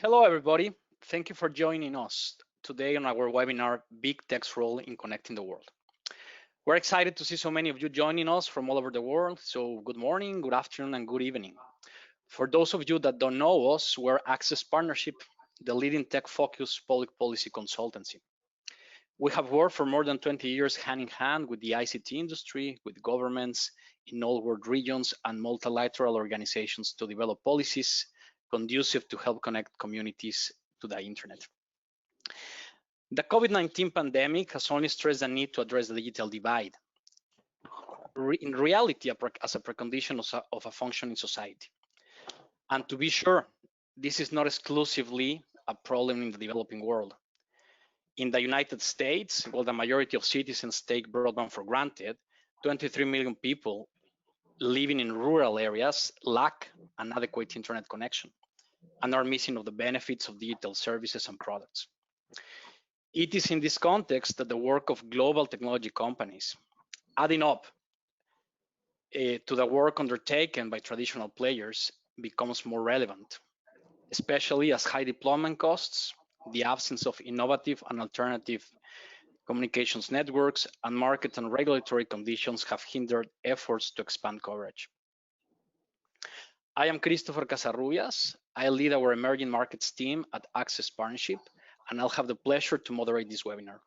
Hello, everybody. Thank you for joining us today on our webinar, Big Tech's Role in Connecting the World. We're excited to see so many of you joining us from all over the world. So good morning, good afternoon, and good evening. For those of you that don't know us, we're Access Partnership, the leading tech-focused public policy consultancy. We have worked for more than 20 years hand in hand with the ICT industry, with governments in all world regions and multilateral organizations to develop policies conducive to help connect communities to the internet. The COVID-19 pandemic has only stressed the need to address the digital divide. In reality, as a precondition of a functioning society. And to be sure, this is not exclusively a problem in the developing world. In the United States, while the majority of citizens take broadband for granted, 23 million people living in rural areas lack an adequate internet connection and are missing of the benefits of digital services and products. It is in this context that the work of global technology companies, adding up to the work undertaken by traditional players, becomes more relevant, especially as high deployment costs, the absence of innovative and alternative communications networks, and market and regulatory conditions have hindered efforts to expand coverage. I am Christopher Casarrubias. I lead our emerging markets team at Access Partnership, and I'll have the pleasure to moderate this webinar.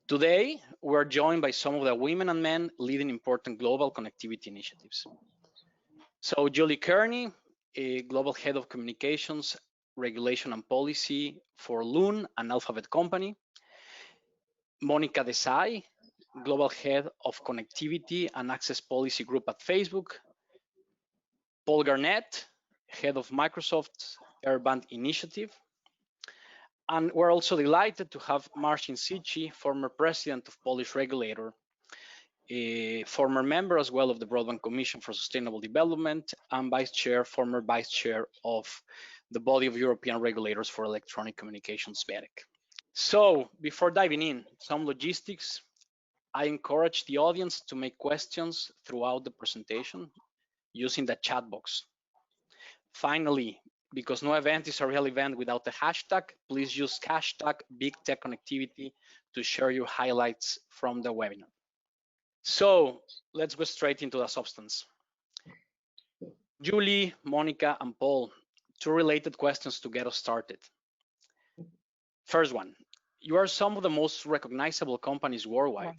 Today, we're joined by some of the women and men leading important global connectivity initiatives. So Julie Kearney, a global head of communications, regulation and policy for Loon, an alphabet company. Monica Desai, global head of connectivity and access policy group at Facebook. Paul Garnett, head of Microsoft's Airband initiative. And we're also delighted to have Marcin Cichy, former president of Polish regulator, a former member as well of the Broadband Commission for Sustainable Development, and former vice chair of the body of European regulators for electronic communications, BEREC. So before diving in, some logistics. I encourage the audience to make questions throughout the presentation using the chat box. Finally, because no event is a real event without a hashtag, please use hashtag BigTechConnectivity to share your highlights from the webinar. So let's go straight into the substance. Julie, Monica, and Paul, two related questions to get us started. First one, you are some of the most recognizable companies worldwide,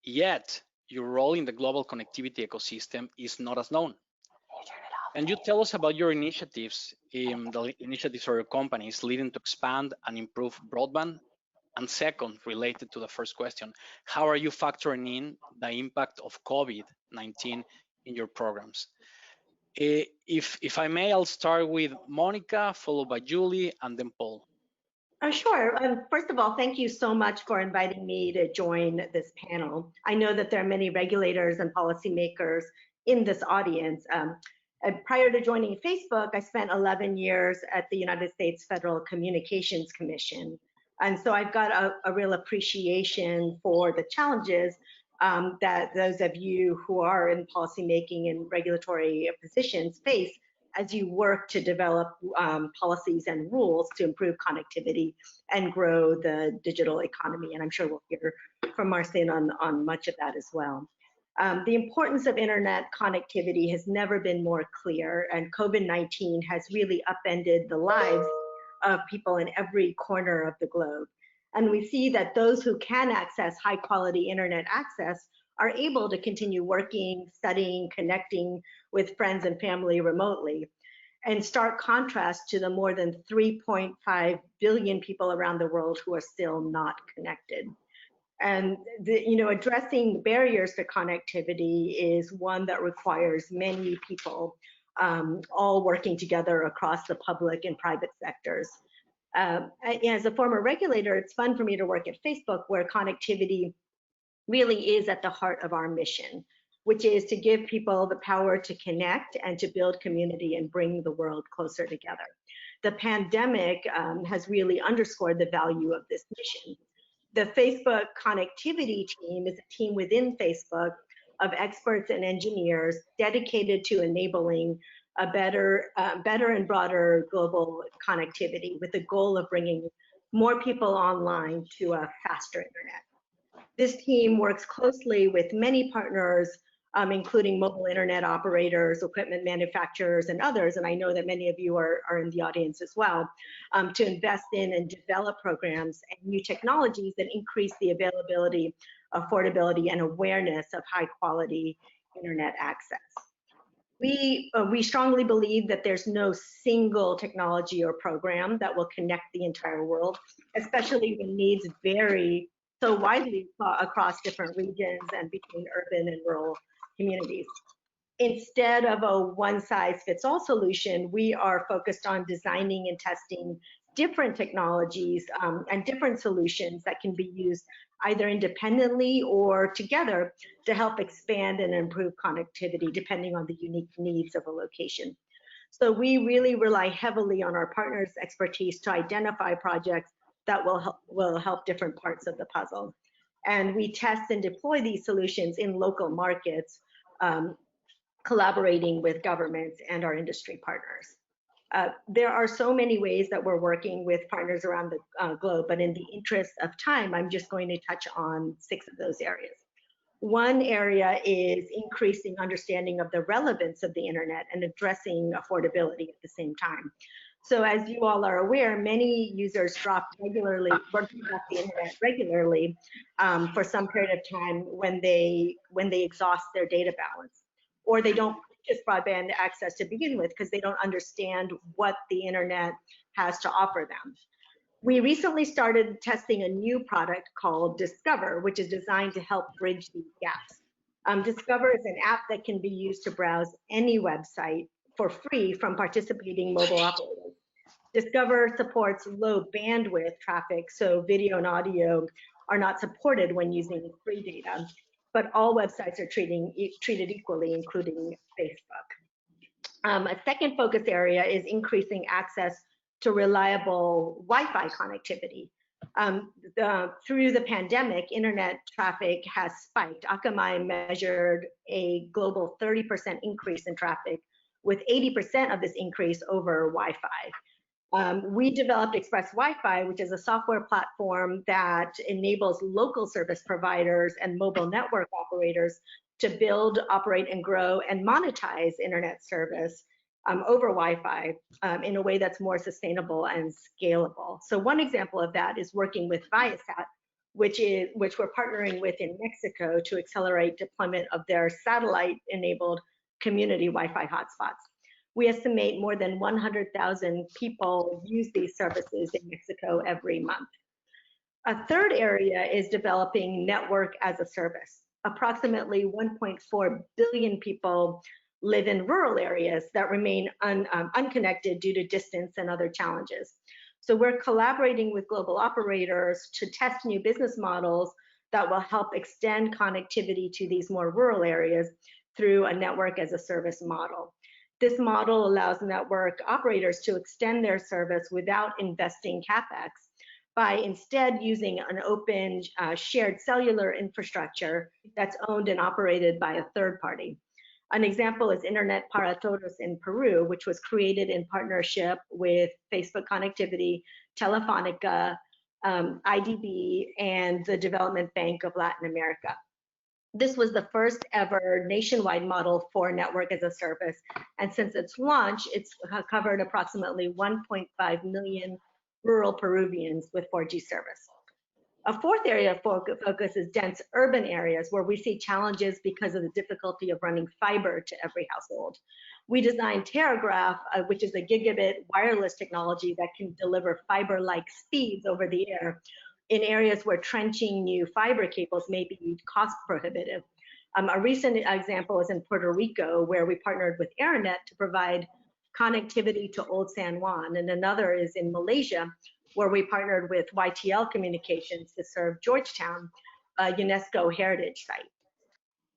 yet your role in the global connectivity ecosystem is not as known. And you tell us about your initiatives, the initiatives for your companies leading to expand and improve broadband. And second, related to the first question, how are you factoring in the impact of COVID-19 in your programs? If I may, I'll start with Monica, followed by Julie, and then Paul. Sure. First of all, thank you so much for inviting me to join this panel. I know that there are many regulators and policymakers in this audience. Prior to joining Facebook, I spent 11 years at the United States Federal Communications Commission. And so I've got a real appreciation for the challenges that those of you who are in policymaking and regulatory positions face as you work to develop policies and rules to improve connectivity and grow the digital economy. And I'm sure we'll hear from Marcin on much of that as well. The importance of internet connectivity has never been more clear, and COVID-19 has really upended the lives of people in every corner of the globe. And we see that those who can access high quality internet access are able to continue working, studying, connecting with friends and family remotely. In stark contrast to the more than 3.5 billion people around the world who are still not connected. And addressing barriers to connectivity is one that requires many people all working together across the public and private sectors. As a former regulator, it's fun for me to work at Facebook, where connectivity really is at the heart of our mission, which is to give people the power to connect and to build community and bring the world closer together. The pandemic has really underscored the value of this mission. The Facebook connectivity team is a team within Facebook of experts and engineers dedicated to enabling a better and broader global connectivity with the goal of bringing more people online to a faster internet. This team works closely with many partners, including mobile internet operators, equipment manufacturers, and others, and I know that many of you are in the audience as well, to invest in and develop programs and new technologies that increase the availability, affordability, and awareness of high quality internet access. We strongly believe that there's no single technology or program that will connect the entire world, especially when needs vary so widely across different regions and between urban and rural communities. Instead of a one-size-fits-all solution, we are focused on designing and testing different technologies and different solutions that can be used either independently or together to help expand and improve connectivity depending on the unique needs of a location. So we really rely heavily on our partners' expertise to identify projects that will help different parts of the puzzle. And we test and deploy these solutions in local markets, collaborating with governments and our industry partners. There are so many ways that we're working with partners around the globe, but in the interest of time, I'm just going to touch on 6 of those areas. One area is increasing understanding of the relevance of the internet and addressing affordability at the same time. So as you all are aware, many users drop off the internet regularly for some period of time when they exhaust their data balance, or they don't purchase broadband access to begin with because they don't understand what the internet has to offer them. We recently started testing a new product called Discover, which is designed to help bridge these gaps. Discover is an app that can be used to browse any website for free from participating mobile operators. Discover supports low bandwidth traffic, so video and audio are not supported when using free data, but all websites are treated equally, including Facebook. A second focus area is increasing access to reliable Wi-Fi connectivity. Through the pandemic, internet traffic has spiked. Akamai measured a global 30% increase in traffic, with 80% of this increase over Wi-Fi. We developed Express Wi-Fi, which is a software platform that enables local service providers and mobile network operators to build, operate, and grow and monetize internet service over Wi-Fi in a way that's more sustainable and scalable. So one example of that is working with Viasat, which we're partnering with in Mexico to accelerate deployment of their satellite-enabled community Wi-Fi hotspots. We estimate more than 100,000 people use these services in Mexico every month. A third area is developing network as a service. Approximately 1.4 billion people live in rural areas that remain unconnected due to distance and other challenges. So we're collaborating with global operators to test new business models that will help extend connectivity to these more rural areas through a network as a service model. This model allows network operators to extend their service without investing CapEx by instead using an open shared cellular infrastructure that's owned and operated by a third party. An example is Internet para Todos in Peru, which was created in partnership with Facebook Connectivity, Telefonica, IDB, and the Development Bank of Latin America. This was the first ever nationwide model for network as a service, and since its launch, it's covered approximately 1.5 million rural Peruvians with 4G service. A fourth area of focus is dense urban areas where we see challenges because of the difficulty of running fiber to every household. We designed Terragraph, which is a gigabit wireless technology that can deliver fiber-like speeds over the air in areas where trenching new fiber cables may be cost prohibitive. A recent example is in Puerto Rico, where we partnered with Airband to provide connectivity to Old San Juan, and another is in Malaysia, where we partnered with YTL Communications to serve Georgetown, a UNESCO heritage site.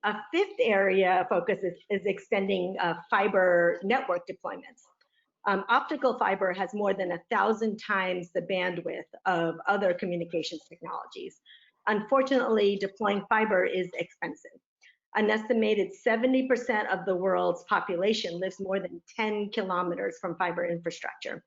A fifth area of focus is extending fiber network deployments. Optical fiber has more than 1,000 times the bandwidth of other communications technologies. Unfortunately, deploying fiber is expensive. An estimated 70% of the world's population lives more than 10 kilometers from fiber infrastructure.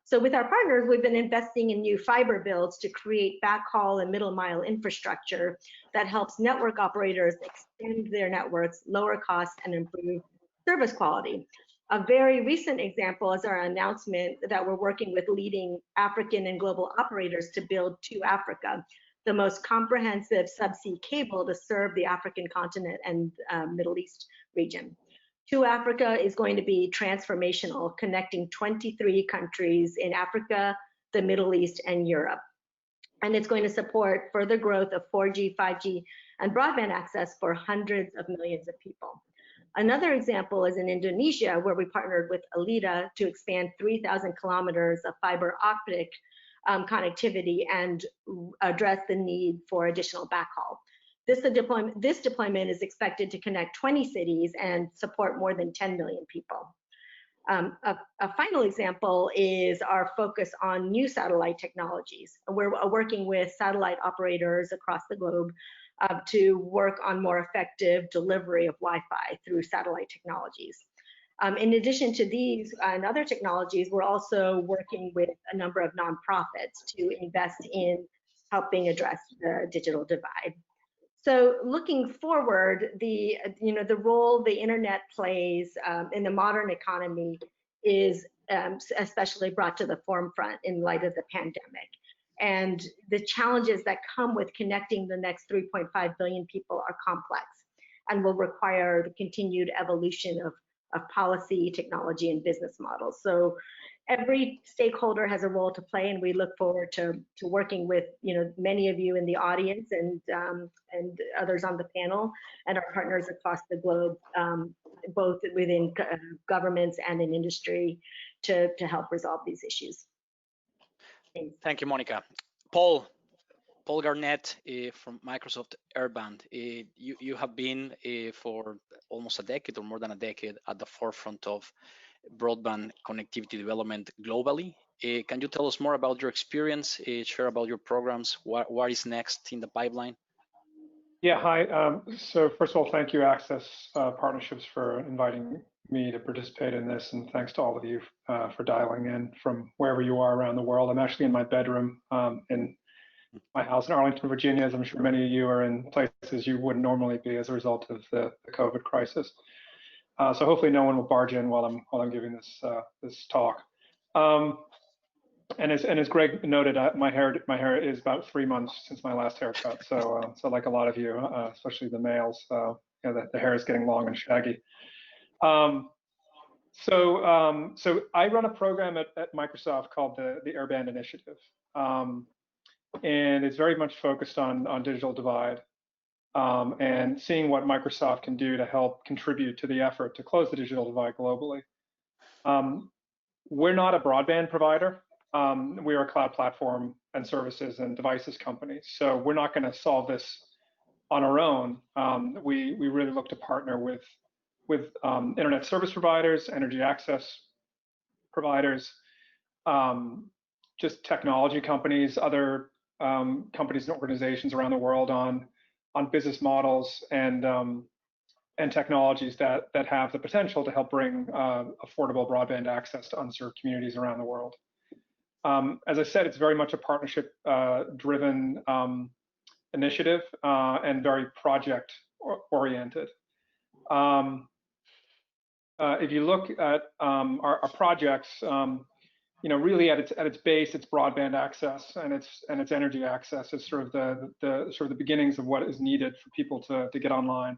So with our partners, we've been investing in new fiber builds to create backhaul and middle mile infrastructure that helps network operators extend their networks, lower costs, and improve service quality. A very recent example is our announcement that we're working with leading African and global operators to build 2Africa, the most comprehensive subsea cable to serve the African continent and Middle East region. 2Africa is going to be transformational, connecting 23 countries in Africa, the Middle East, and Europe. And it's going to support further growth of 4G, 5G, and broadband access for hundreds of millions of people. Another example is in Indonesia, where we partnered with Alida to expand 3,000 kilometers of fiber optic connectivity and address the need for additional backhaul. This deployment is expected to connect 20 cities and support more than 10 million people. A final example is our focus on new satellite technologies. We're working with satellite operators across the globe to work on more effective delivery of Wi-Fi through satellite technologies. In addition to these and other technologies, we're also working with a number of nonprofits to invest in helping address the digital divide. So looking forward, the role the internet plays in the modern economy is especially brought to the forefront in light of the pandemic. And the challenges that come with connecting the next 3.5 billion people are complex and will require the continued evolution of policy, technology, and business models. So every stakeholder has a role to play, and we look forward to working with many of you in the audience and others on the panel and our partners across the globe, both within governments and in industry, to help resolve these issues. Thanks. Thank you, Monica. Paul Garnett from Microsoft Airband. You have been for almost a decade or more than a decade at the forefront of broadband connectivity development globally. Can you tell us more about your experience, share about your programs, what is next in the pipeline? Yeah, hi. So first of all, thank you, Access Partnerships, for inviting me to participate in this, and thanks to all of you for dialing in from wherever you are around the world. I'm actually in my bedroom in my house in Arlington, Virginia, as I'm sure many of you are in places you wouldn't normally be as a result of the COVID crisis. So hopefully no one will barge in while I'm giving this talk. And as Greg noted, my hair is about 3 months since my last haircut. So like a lot of you, especially the males, the hair is getting long and shaggy. So I run a program at Microsoft called the Airband Initiative, and it's very much focused on digital divide. And seeing what Microsoft can do to help contribute to the effort to close the digital divide globally. We're not a broadband provider. We are a cloud platform and services and devices company. So we're not going to solve this on our own. We really look to partner with internet service providers, energy access providers, just technology companies, other companies and organizations around the world on business models and technologies that have the potential to help bring affordable broadband access to unserved communities around the world. As I said, it's very much a partnership driven initiative and very project oriented. If you look at our projects, really at its base, it's broadband access and it's energy access. It's sort of the beginnings of what is needed for people to get online.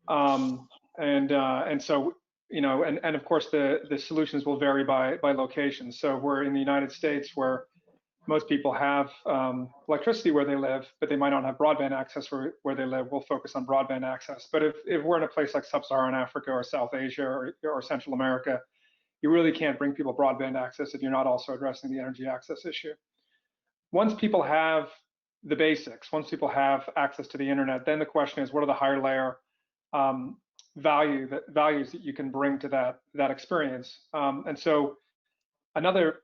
And so, and of course the solutions will vary by location. So we're in the United States, where most people have electricity where they live, but they might not have broadband access where they live. We'll focus on broadband access. But if we're in a place like Sub-Saharan Africa or South Asia or Central America, you really can't bring people broadband access if you're not also addressing the energy access issue. Once people have the basics, once people have access to the internet, then the question is, what are the higher layer values that you can bring to that experience? And so another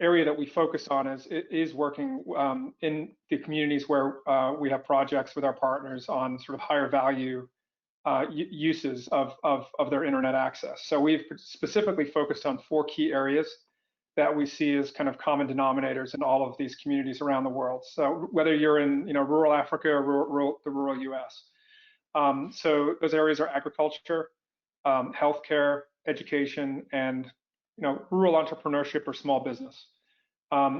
area that we focus on is working in the communities where we have projects with our partners on sort of higher value uses of their internet access. So we've specifically focused on 4 key areas that we see as kind of common denominators in all of these communities around the world. So whether you're in rural Africa or the rural US. So those areas are agriculture, healthcare, education, and rural entrepreneurship or small business.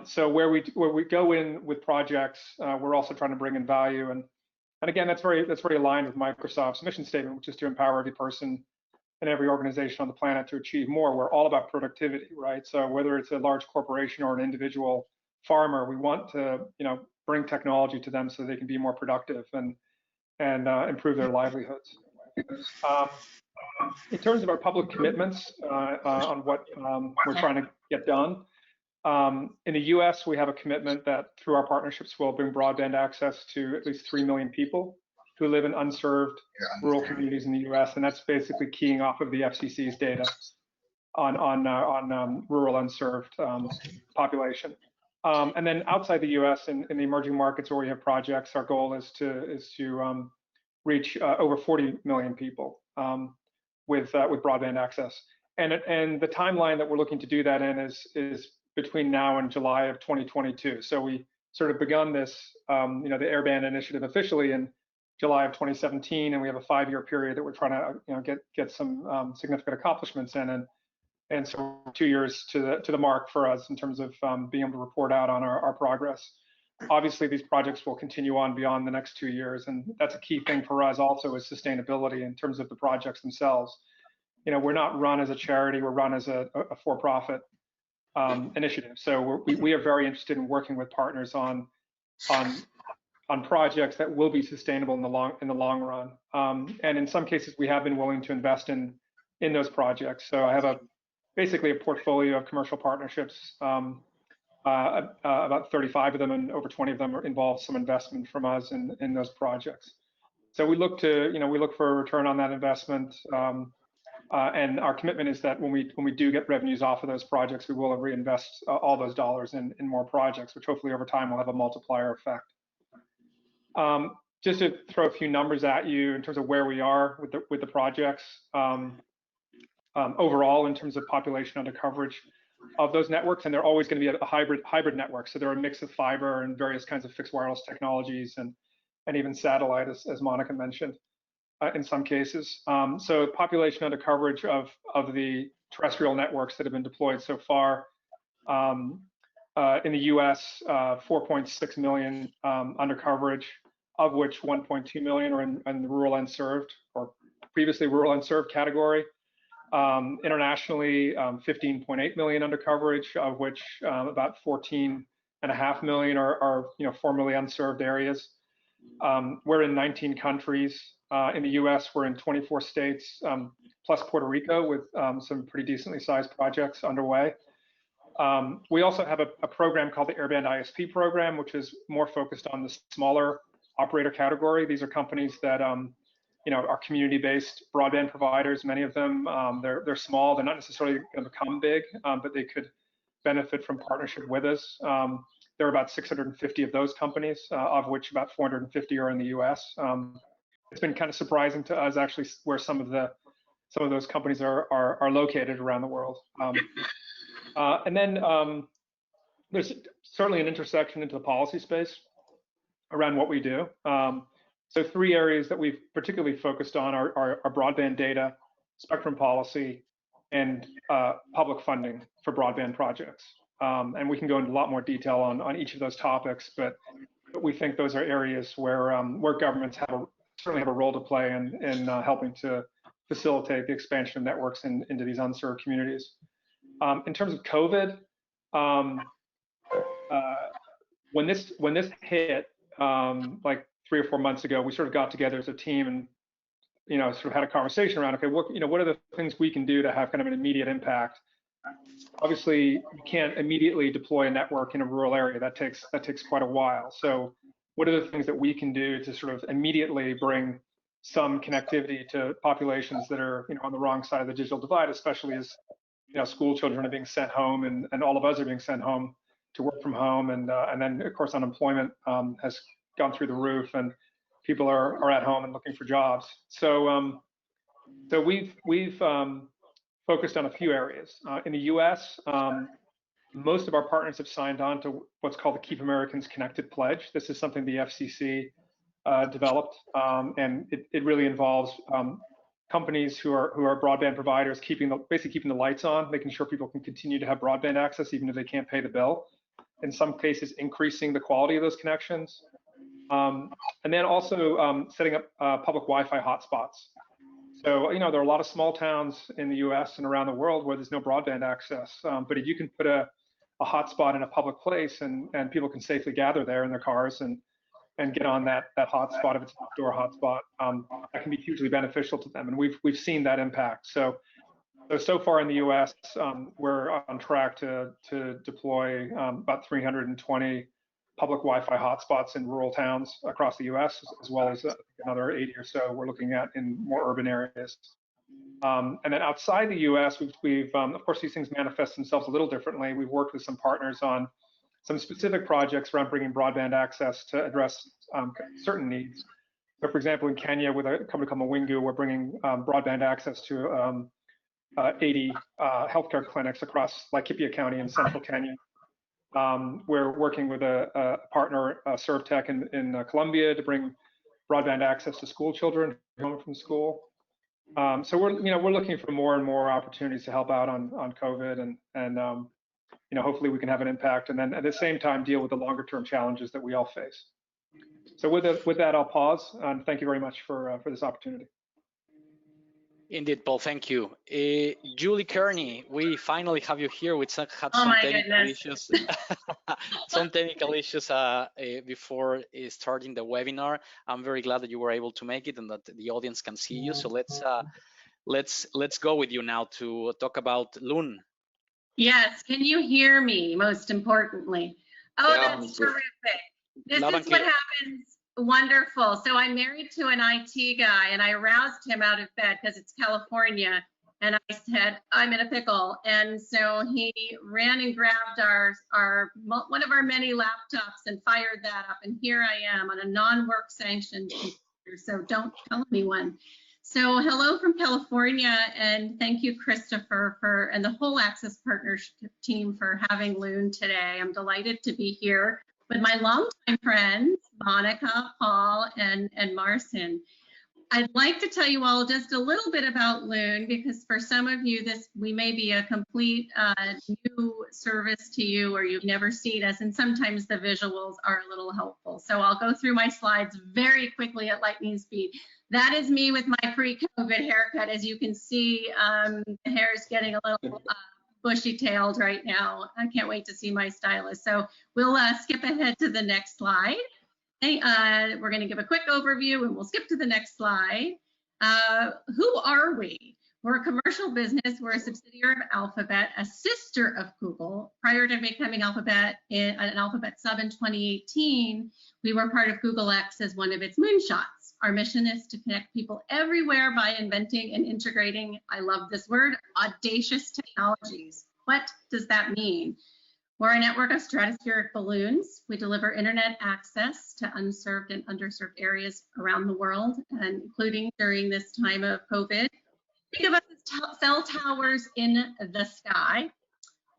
So where we go in with projects, we're also trying to bring in value, and again, that's very aligned with Microsoft's mission statement, which is to empower every person and every organization on the planet to achieve more. We're all about productivity, right? So whether it's a large corporation or an individual farmer, we want to bring technology to them so they can be more productive and improve their livelihoods. In terms of our public commitments on what we're trying to get done, in the US, we have a commitment that through our partnerships, we'll bring broadband access to at least 3 million people who live in unserved rural communities in the US, and that's basically keying off of the FCC's data on rural unserved population. And then outside the US, in the emerging markets where we have projects, our goal is to reach over 40 million people with broadband access. And the timeline that we're looking to do that in is between now and July of 2022. So we sort of begun this, the Airband initiative officially in July of 2017, and we have a 5-year period that we're trying to get some significant accomplishments in, and so 2 years to the mark for us in terms of being able to report out on our progress. Obviously, these projects will continue on beyond the next 2 years, and that's a key thing for us also is sustainability in terms of the projects themselves. We're not run as a charity, we're run as a for-profit initiative. So we are very interested in working with partners on projects that will be sustainable in the long run. And in some cases, we have been willing to invest in those projects. So I have basically a portfolio of commercial partnerships. About 35 of them, and over 20 of them involve some investment from us in those projects. So we look for a return on that investment. And our commitment is that when we do get revenues off of those projects, we will reinvest all those dollars in more projects, which hopefully over time will have a multiplier effect. Just to throw a few numbers at you in terms of where we are with the projects. Overall, in terms of population under coverage of those networks, and they're always going to be a hybrid network. So they're a mix of fiber and various kinds of fixed wireless technologies, and even satellite, as Monica mentioned. In some cases. So population under coverage of the terrestrial networks that have been deployed so far. In the US, 4.6 million under coverage, of which 1.2 million are in the rural unserved or previously rural unserved category. Internationally, 15.8 million under coverage, of which about 14.5 million are formerly unserved areas. We're in 19 countries. In the US, we're in 24 states, plus Puerto Rico with some pretty decently sized projects underway. We also have a program called the Airband ISP program, which is more focused on the smaller operator category. These are companies that are community-based broadband providers. Many of them, they're small. They're not necessarily going to become big, but they could benefit from partnership with us. There are about 650 of those companies, of which about 450 are in the US. It's been kind of surprising to us actually where some of those companies are located around the world. And then there's certainly an intersection into the policy space around what we do. So 3 areas that we've particularly focused on are broadband data, spectrum policy, and public funding for broadband projects. And we can go into a lot more detail on each of those topics, but we think those are areas where governments certainly have a role to play in helping to facilitate the expansion of networks into these unserved communities. In terms of COVID, when this hit, like 3 or 4 months ago, we sort of got together as a team and sort of had a conversation around, okay, what are the things we can do to have kind of an immediate impact? Obviously, you can't immediately deploy a network in a rural area. That takes quite a while. So what are the things that we can do to sort of immediately bring some connectivity to populations that are on the wrong side of the digital divide, especially as school children are being sent home and all of us are being sent home to work from home, and then of course unemployment has gone through the roof, and people are at home and looking for jobs. So we've focused on a few areas. In the U.S., most of our partners have signed on to what's called the Keep Americans Connected Pledge. This is something the FCC developed, and it really involves companies who are broadband providers basically keeping the lights on, making sure people can continue to have broadband access even if they can't pay the bill. In some cases, increasing the quality of those connections, and then also setting up public Wi-Fi hotspots. So, there are a lot of small towns in the U.S. and around the world where there's no broadband access. But if you can put a hotspot in a public place and people can safely gather there in their cars and get on that hotspot, if it's an outdoor hotspot, that can be hugely beneficial to them. And we've seen that impact. So far in the U.S., we're on track to deploy about 320 public Wi-Fi hotspots in rural towns across the U.S., as well as another 80 or so we're looking at in more urban areas. And then outside the U.S., we've of course, these things manifest themselves a little differently. We've worked with some partners on some specific projects around bringing broadband access to address certain needs. So, for example, in Kenya, with a company called Mawingu, we're bringing broadband access to 80 healthcare clinics across Laikipia County in central Kenya. We're working with a partner, Unserved in Colombia, to bring broadband access to school children home from school. So we're looking for more and more opportunities to help out on COVID, and hopefully we can have an impact, and then at the same time deal with the longer term challenges that we all face. So with that, I'll pause, and thank you very much for this opportunity. Indeed, Paul, thank you. Julie Kearney, we finally have you here. We had some technical issues, some technical issues before starting the webinar. I'm very glad that you were able to make it and that the audience can see you. So let's go with you now to talk about Loon. Yes, can you hear me, most importantly? Oh, yeah, that's terrific. This is what happens. Wonderful. So I'm married to an IT guy, and I roused him out of bed because it's California, and I said, I'm in a pickle. And so he ran and grabbed one of our many laptops and fired that up, and here I am on a non-work sanctioned computer, so don't tell anyone. So hello from California, and thank you, Christopher, and the whole Access Partnership team for having Loon today. I'm delighted to be here with my longtime friends, Monica, Paul, and Marcin. I'd like to tell you all just a little bit about Loon, because for some of you, we may be a complete new service to you, or you've never seen us, and sometimes the visuals are a little helpful. So I'll go through my slides very quickly at lightning speed. That is me with my pre-COVID haircut. As you can see, the hair is getting a little bushy-tailed right now. I can't wait to see my stylist. So we'll skip ahead to the next slide. Okay, we're going to give a quick overview, and we'll skip to the next slide. Who are we? We're a commercial business. We're a subsidiary of Alphabet, a sister of Google. Prior to becoming Alphabet, an Alphabet sub in 2018, we were part of Google X as one of its moonshots. Our mission is to connect people everywhere by inventing and integrating, I love this word, audacious technologies. What does that mean? We're a network of stratospheric balloons. We deliver internet access to unserved and underserved areas around the world, and including during this time of COVID. Think of us as cell towers in the sky.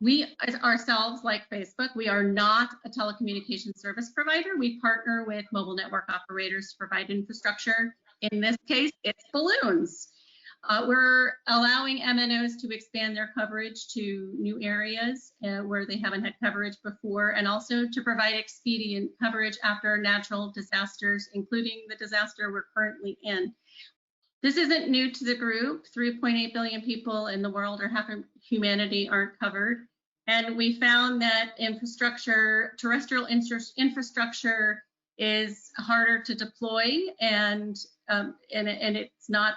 We ourselves, like Facebook, we are not a telecommunications service provider. We partner with mobile network operators to provide infrastructure. In this case, it's balloons. We're allowing MNOs to expand their coverage to new areas where they haven't had coverage before, and also to provide expedient coverage after natural disasters, including the disaster we're currently in. This isn't new to the group. 3.8 billion people in the world, or half of humanity, aren't covered. And we found that terrestrial infrastructure is harder to deploy, and it's not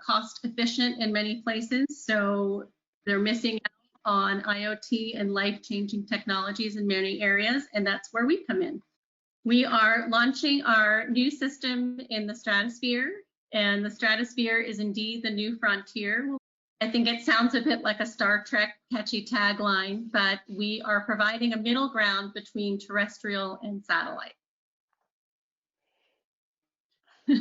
cost efficient in many places. So they're missing out on IoT and life-changing technologies in many areas, and that's where we come in. We are launching our new system in the stratosphere, and the stratosphere is indeed the new frontier. I think it sounds a bit like a Star Trek catchy tagline, but we are providing a middle ground between terrestrial and satellite. This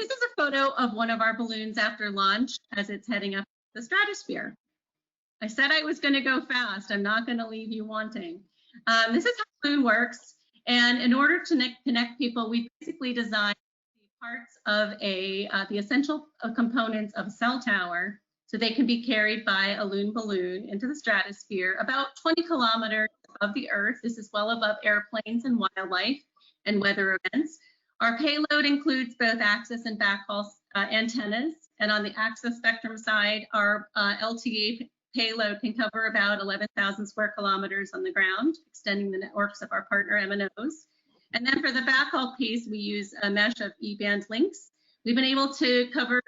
is a photo of one of our balloons after launch as it's heading up the stratosphere. I said I was going to go fast. I'm not going to leave you wanting. This is how Loon works. And in order to connect people, we basically designed parts of the essential components of a cell tower so they can be carried by a Loon balloon into the stratosphere about 20 kilometers above the Earth. This is well above airplanes and wildlife and weather events. Our payload includes both access and backhaul antennas. And on the access spectrum side, our LTE payload can cover about 11,000 square kilometers on the ground, extending the networks of our partner MNOs. And then for the backhaul piece, we use a mesh of E-band links. We've been able to cover,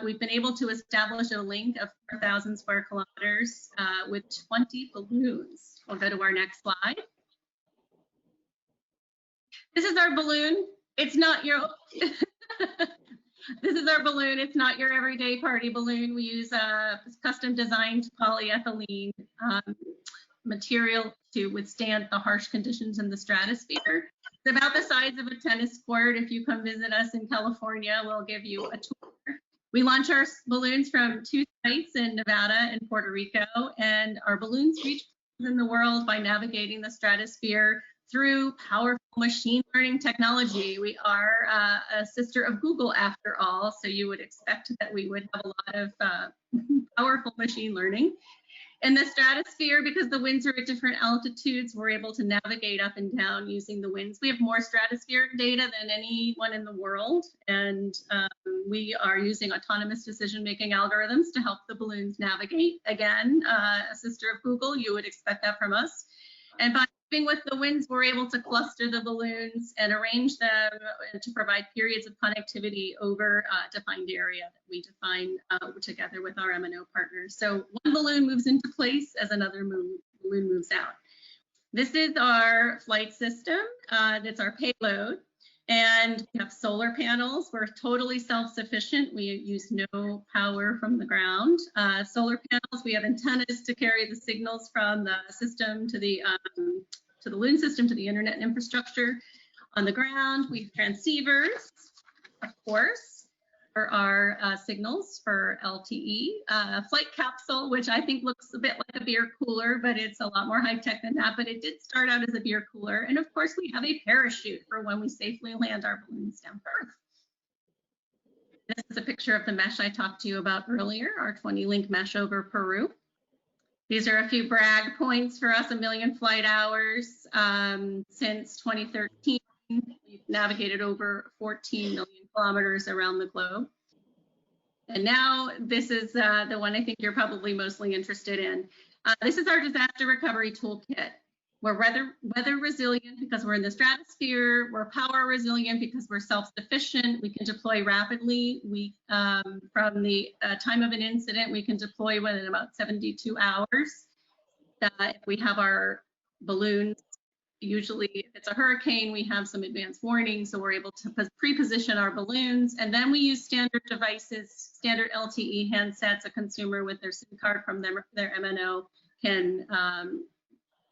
we've been able to establish a link of 4,000 square kilometers with 20 balloons. We'll go to our next slide. This is our balloon. It's not your, this is our balloon. It's not your everyday party balloon. We use a custom designed polyethylene material to withstand the harsh conditions in the stratosphere. It's about the size of a tennis court. If you come visit us in California, we'll give you a tour. We launch our balloons from 2 sites in Nevada and Puerto Rico, and our balloons reach places in the world by navigating the stratosphere through powerful machine learning technology. We are a sister of Google after all, so you would expect that we would have a lot of powerful machine learning. In the stratosphere, because the winds are at different altitudes, we're able to navigate up and down using the winds. We have more stratospheric data than anyone in the world, and we are using autonomous decision-making algorithms to help the balloons navigate. Again, a sister of Google, you would expect that from us. And by moving with the winds, we're able to cluster the balloons and arrange them to provide periods of connectivity over a defined area that we define together with our MNO partners. So one balloon moves into place as another balloon moves out. This is our flight system. That's our payload. And we have solar panels. We're totally self-sufficient. We use no power from the ground. Solar panels, we have antennas to carry the signals from the system to the Loon system, to the internet infrastructure. On the ground, we have transceivers, of course, for our signals for LTE. Flight capsule, which I think looks a bit like a beer cooler, but it's a lot more high tech than that, but it did start out as a beer cooler. And of course, we have a parachute for when we safely land our balloons down to Earth. This is a picture of the mesh I talked to you about earlier, our 20-link mesh over Peru. These are a few brag points for us, 1 million flight hours since 2013. We've navigated over 14 million kilometers around the globe. And now this is the one I think you're probably mostly interested in. This is our disaster recovery toolkit. We're weather resilient because we're in the stratosphere. We're power resilient because we're self-sufficient. We can deploy rapidly. From the time of an incident, we can deploy within about 72 hours. If we have our balloons, usually if it's a hurricane, we have some advance warning, so we're able to pre-position our balloons. And then we use standard devices, standard LTE handsets. A consumer with their SIM card from their MNO can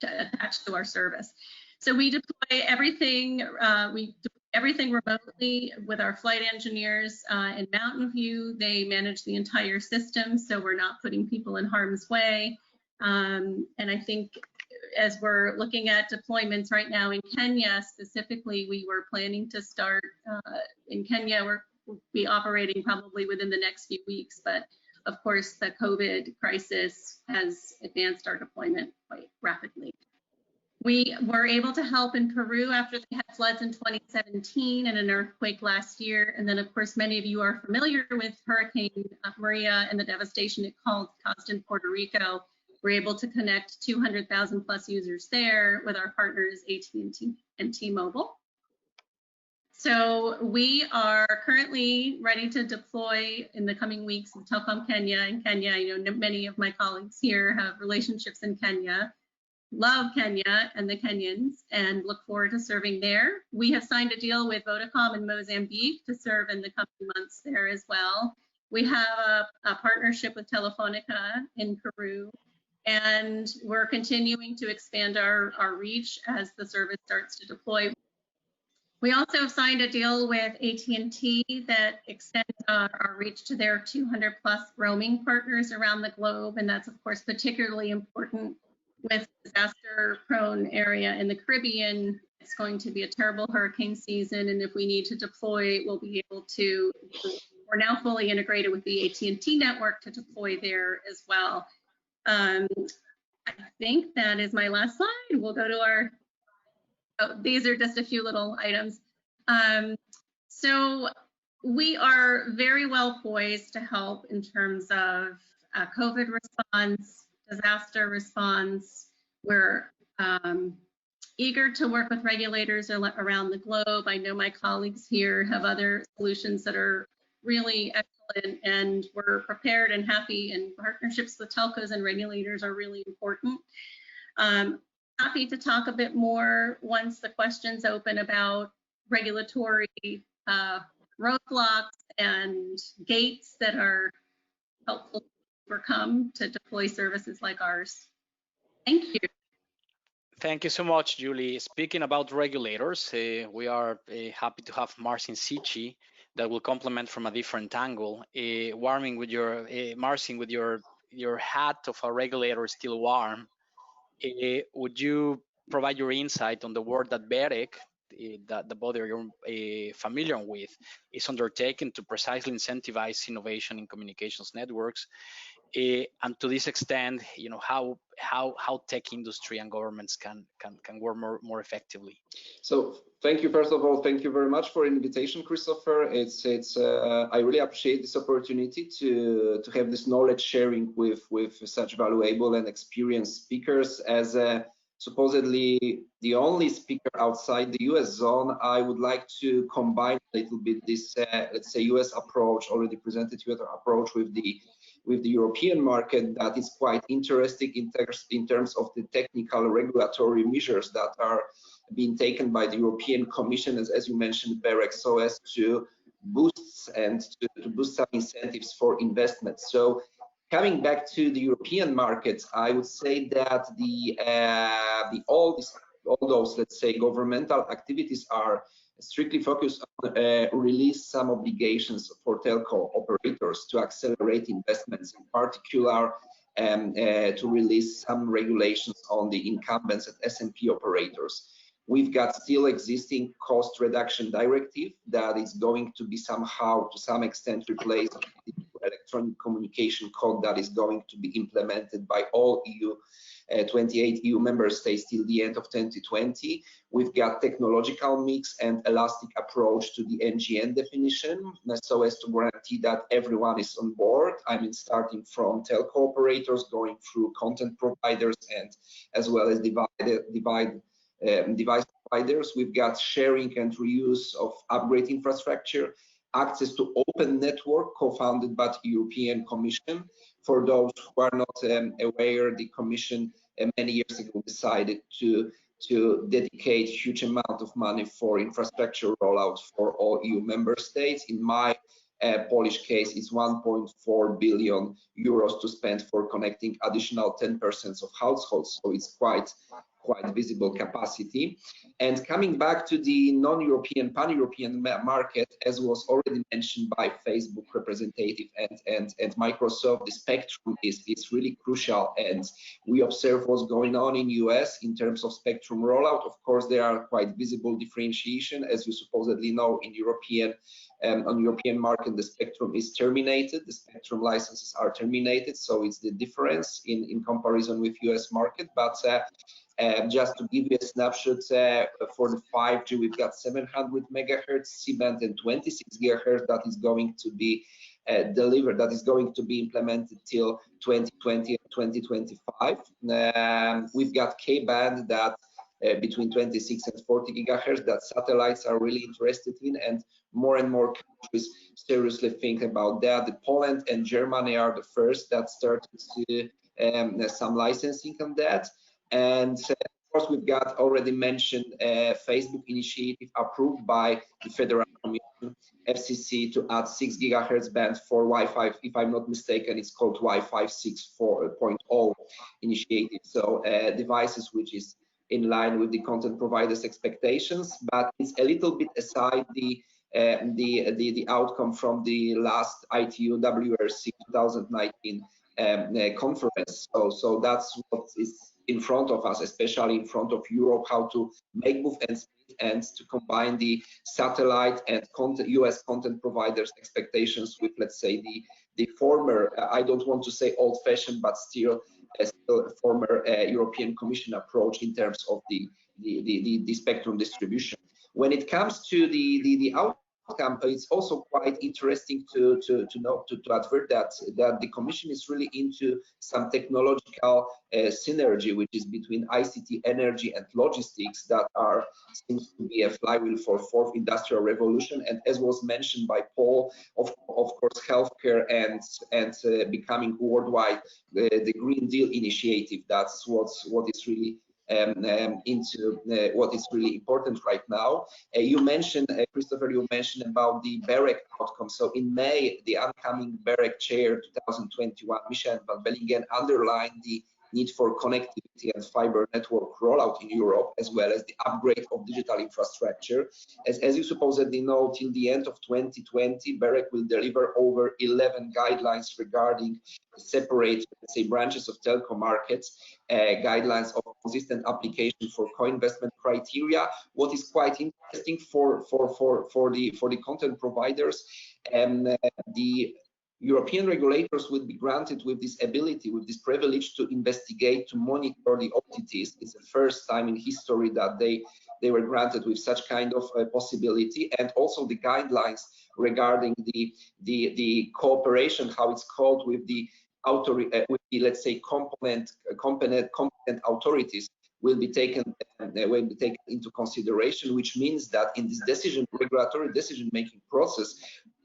attach to our service. So we deploy everything, everything remotely with our flight engineers in Mountain View. They manage the entire system, so we're not putting people in harm's way. And I think as we're looking at deployments right now in Kenya specifically, we were planning to start in Kenya. We'll be operating probably within the next few weeks, but of course the COVID crisis has advanced our deployment quite rapidly. We were able to help in Peru after they had floods in 2017 and an earthquake last year. And then of course, many of you are familiar with Hurricane Maria and the devastation it caused in Puerto Rico. We're able to connect 200,000 plus users there with our partners AT&T and T-Mobile. So we are currently ready to deploy in the coming weeks in Telecom Kenya. In Kenya, you know, many of my colleagues here have relationships in Kenya, love Kenya and the Kenyans, and look forward to serving there. We have signed a deal with Vodacom in Mozambique to serve in the coming months there as well. We have a partnership with Telefonica in Peru. And we're continuing to expand our reach as the service starts to deploy. We also have signed a deal with AT&T that extends our reach to their 200 plus roaming partners around the globe. And that's of course particularly important with disaster prone area in the Caribbean. It's going to be a terrible hurricane season. And if we need to deploy, we'll be able to, we're now fully integrated with the AT&T network to deploy there as well. I think that is my last slide. We'll go to our, oh, these are just a few little items. So we are very well poised to help in terms of COVID response, disaster response. We're eager to work with regulators around the globe. I know my colleagues here have other solutions that are really excellent, and we're prepared and happy, and partnerships with telcos and regulators are really important. Happy to talk a bit more once the questions open about regulatory roadblocks and gates that are helpful to overcome to deploy services like ours. Thank you. Thank you so much, Julie. Speaking about regulators, we are happy to have Marcin Cichy that will complement from a different angle. Warming with your Marcin, with your hat of a regulator still warm. Would you provide your insight on the work that BEREC, that the body you're familiar with, is undertaking to precisely incentivize innovation in communications networks, and to this extent, you know, how tech industry and governments can work more effectively? So thank you, first of all, thank you very much for the invitation, Christopher. I really appreciate this opportunity to have this knowledge sharing with such valuable and experienced speakers. As supposedly the only speaker outside the US zone, I would like to combine a little bit this, let's say, US approach, already presented US approach with the European market, that is quite interesting in terms of the technical regulatory measures that are being taken by the European Commission, as you mentioned, BEREC, so as to boost to boost some incentives for investment. So coming back to the European markets, I would say that all those, let's say, governmental activities are strictly focused on release some obligations for telco operators to accelerate investments, in particular to release some regulations on the incumbents and SMP operators. We've got still existing cost reduction directive that is going to be somehow, to some extent, replaced by the electronic communication code that is going to be implemented by all 28 EU member states till the end of 2020. We've got technological mix and elastic approach to the NGN definition, so as to guarantee that everyone is on board. I mean, starting from telco operators, going through content providers, and as well as device providers. We've got sharing and reuse of upgrade infrastructure, access to open network co-founded by the European Commission. For those who are not aware, the Commission many years ago decided to dedicate huge amount of money for infrastructure rollout for all EU member states. In my Polish case, it's 1.4 billion euros to spend for connecting additional 10% of households. So it's quite visible capacity. And coming back to the non-European, pan-European market, as was already mentioned by Facebook representative and Microsoft, the spectrum is really crucial. And we observe what's going on in US in terms of spectrum rollout. Of course, there are quite visible differentiation, as you supposedly know, in on European market, the spectrum is terminated, the spectrum licenses are terminated. So it's the difference in comparison with US market. But just to give you a snapshot, for the 5G, we've got 700 megahertz C-band and 26 gigahertz that is going to be delivered, that is going to be implemented till 2020 and 2025. We've got K-band that between 26 and 40 gigahertz that satellites are really interested in, and more countries seriously think about that. The Poland and Germany are the first that started to some licensing on that. And of course, we've got already mentioned Facebook initiative approved by the Federal Commission, FCC, to add 6 gigahertz band for Wi-Fi. If I'm not mistaken, it's called Wi-Fi 6.0 initiative. So devices which is in line with the content providers' expectations, but it's a little bit aside the outcome from the last ITU WRC 2019 conference. So that's what is in front of us, especially in front of Europe, how to make move and speed and to combine the satellite and US content providers' expectations with, let's say, the former, I don't want to say old-fashioned, but still former European Commission approach in terms of the spectrum distribution. When it comes to the outcome, it's also quite interesting to advert that the Commission is really into some technological synergy, which is between ICT, energy, and logistics that seems to be a flywheel for fourth industrial revolution. And as was mentioned by Paul, of course, healthcare and becoming worldwide the Green Deal initiative. That's what is really what is really important right now. You mentioned, Christopher, you mentioned about the BEREC outcome. So in May, the upcoming BEREC chair 2021, Michel van Bellingen, underlined the need for connectivity and fiber network rollout in Europe, as well as the upgrade of digital infrastructure. As you supposedly know, till the end of 2020, BEREC will deliver over 11 guidelines regarding separate, let's say, branches of telco markets, guidelines of consistent application for co-investment criteria. What is quite interesting for the content providers, the European regulators will be granted with this ability, with this privilege to investigate, to monitor the OTTs. It's the first time in history that they were granted with such kind of possibility, and also the guidelines regarding the cooperation, how it's called, with the let's say competent authorities will be taken into consideration, which means that in this regulatory decision-making process,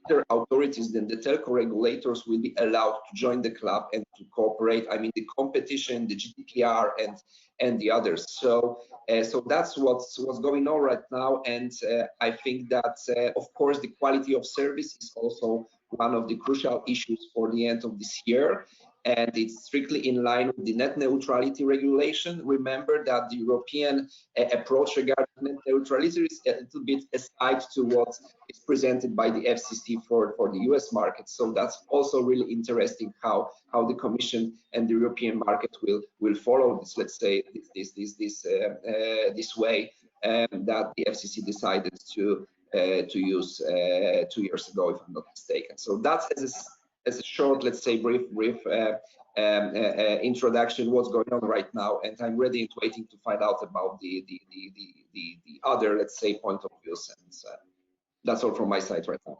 other authorities than the telco regulators will be allowed to join the club and to cooperate. I mean, the competition, the GDPR, and the others. So that's what's going on right now, and I think that of course the quality of service is also one of the crucial issues for the end of this year, and it's strictly in line with the net neutrality regulation. Remember that the European approach regarding net neutrality is a little bit aside to what is presented by the FCC for the US market. So that's also really interesting how the Commission and the European market will follow this, let's say, this way that the FCC decided to use 2 years ago, if I'm not mistaken. So that's as a short, let's say, brief introduction what's going on right now, and I'm ready and waiting to find out about the other, let's say, point of views. And that's all from my side right now.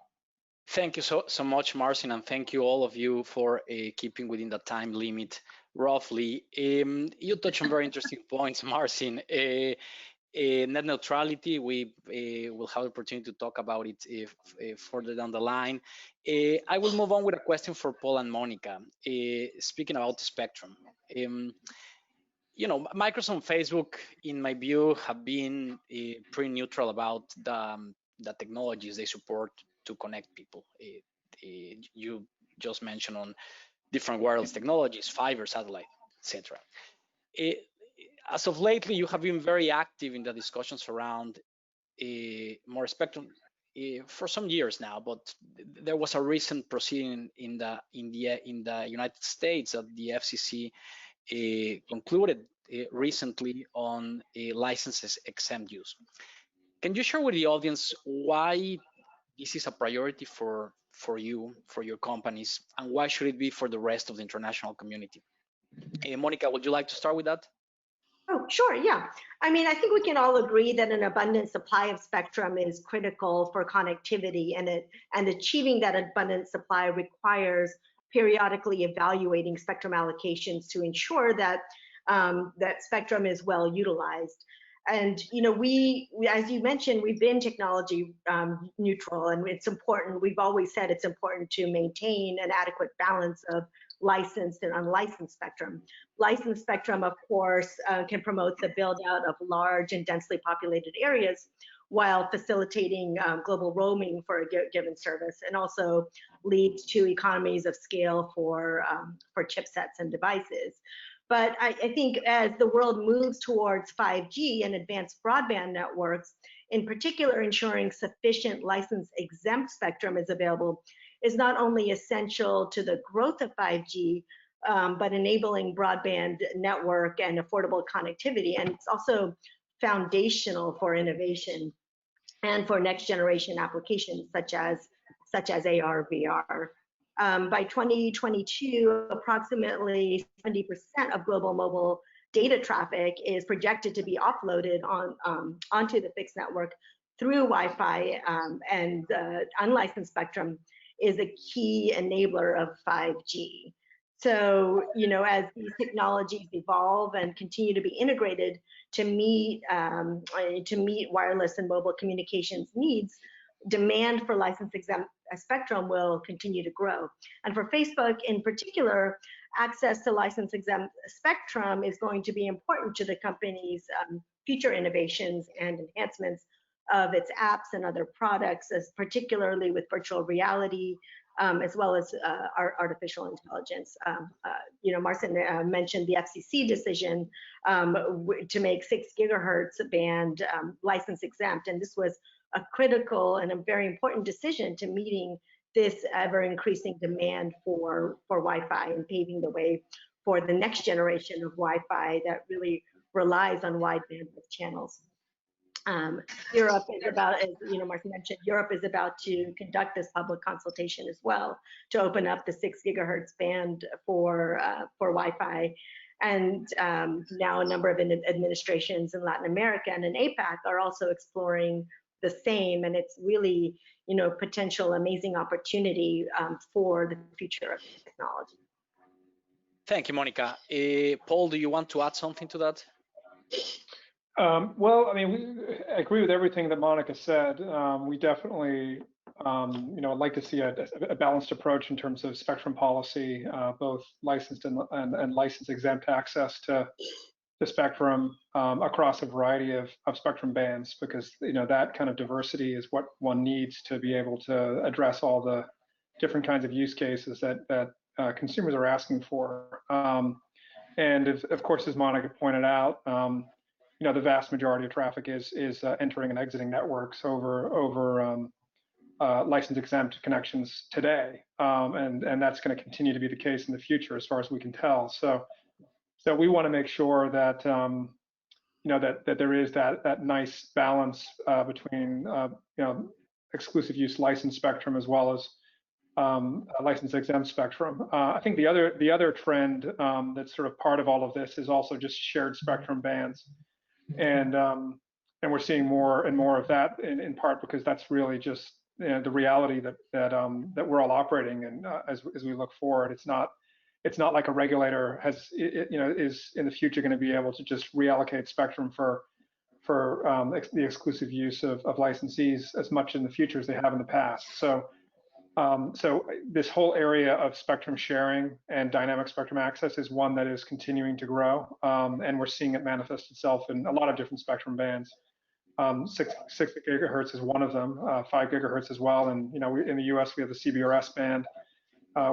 Thank you so much, Marcin, and thank you all of you for keeping within the time limit roughly. You touched on very interesting points, Marcin. Net neutrality, we will have the opportunity to talk about it further down the line. I will move on with a question for Paul and Monica. Speaking about the spectrum, you know, Microsoft and Facebook, in my view, have been pretty neutral about the technologies they support to connect people. You just mentioned on different wireless technologies, fiber, satellite, etc. As of lately, you have been very active in the discussions around more spectrum for some years now, but there was a recent proceeding in the United States that the FCC concluded recently on licenses exempt use. Can you share with the audience why this is a priority for you, for your companies, and why should it be for the rest of the international community? Monica, would you like to start with that? Oh, sure, yeah. I mean, I think we can all agree that an abundant supply of spectrum is critical for connectivity, and achieving that abundant supply requires periodically evaluating spectrum allocations to ensure that that spectrum is well utilized. And you know, we as you mentioned, we've been technology neutral, and it's important. We've always said it's important to maintain an adequate balance of licensed and unlicensed spectrum. Licensed spectrum, of course, can promote the build out of large and densely populated areas while facilitating global roaming for a given service, and also leads to economies of scale for chipsets and devices. But I think as the world moves towards 5G and advanced broadband networks, in particular ensuring sufficient license-exempt spectrum is available is not only essential to the growth of 5G, but enabling broadband network and affordable connectivity. And it's also foundational for innovation and for next generation applications such as AR, VR. By 2022, approximately 70% of global mobile data traffic is projected to be offloaded onto the fixed network through Wi-Fi, and unlicensed spectrum is a key enabler of 5G. So, as these technologies evolve and continue to be integrated to meet wireless and mobile communications needs, demand for license-exempt spectrum will continue to grow. And for Facebook in particular, access to license-exempt spectrum is going to be important to the company's future innovations and enhancements of its apps and other products, as particularly with virtual reality, as well as artificial intelligence. Marcin mentioned the FCC decision to make 6 gigahertz band license exempt, and this was a critical and a very important decision to meeting this ever increasing demand for Wi-Fi and paving the way for the next generation of Wi-Fi that really relies on wide bandwidth channels. Europe is about, as Marcin mentioned, Europe is about to conduct this public consultation as well to open up the 6 gigahertz band for Wi-Fi. And now a number of administrations in Latin America and in APAC are also exploring the same, and it's really, potential amazing opportunity for the future of technology. Thank you, Monica. Paul, do you want to add something to that? Well, I agree with everything that Monica said. We definitely, like to see a balanced approach in terms of spectrum policy, both licensed and license exempt access to the spectrum across a variety of spectrum bands, because that kind of diversity is what one needs to be able to address all the different kinds of use cases that consumers are asking for. And of course, as Monica pointed out, the vast majority of traffic is entering and exiting networks over license exempt connections today, and that's going to continue to be the case in the future, as far as we can tell. So we want to make sure that that there is that nice balance between exclusive use license spectrum as well as license exempt spectrum. I think the other trend that's sort of part of all of this is also just shared spectrum bands, and we're seeing more and more of that in part because that's really just the reality that we're all operating in as we look forward. It's not like a regulator is in the future going to be able to just reallocate spectrum for the exclusive use of licensees as much in the future as they have in the past. So this whole area of spectrum sharing and dynamic spectrum access is one that is continuing to grow, and we're seeing it manifest itself in a lot of different spectrum bands. 6 gigahertz is one of them, 5 gigahertz as well, and in the US we have the CBRS band,